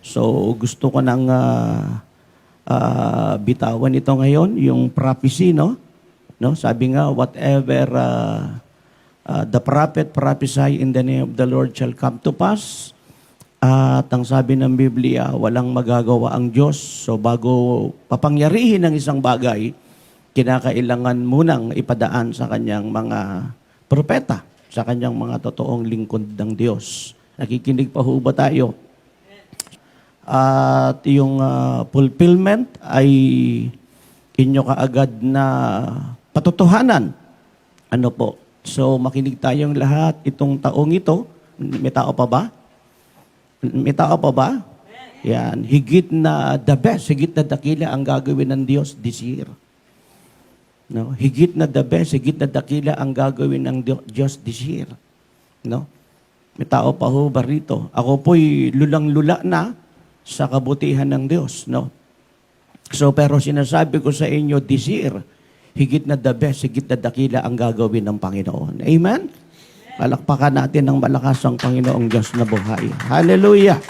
So gusto ko nang bitawan ito ngayon, yung prophecy, no? Sabi nga, whatever the prophet prophesy in the name of the Lord shall come to pass. At ang sabi ng Biblia, walang magagawa ang Diyos. So bago papangyarihin ang isang bagay, kinakailangan munang ipadaan sa kanyang mga propeta, sa kanyang mga totoong lingkod ng Diyos. Nakikinig pa ho ba tayo? At yung fulfillment ay inyo kaagad na patotohanan. Ano po? So makinig tayong lahat itong taong ito. May tao pa ba? May tao pa ba? Yan. Higit na the best, higit na dakila ang gagawin ng Diyos this year. No? Higit na the best, higit na dakila ang gagawin ng Diyos this year. No? May tao pa ho ba rito? Ako po'y lulang-lula na sa kabutihan ng Diyos. No? So, pero sinasabi ko sa inyo this year, higit na the best, higit na dakila ang gagawin ng Panginoon. Amen? Palakpakan natin ng malakas ang Panginoong Diyos na buhay. Hallelujah!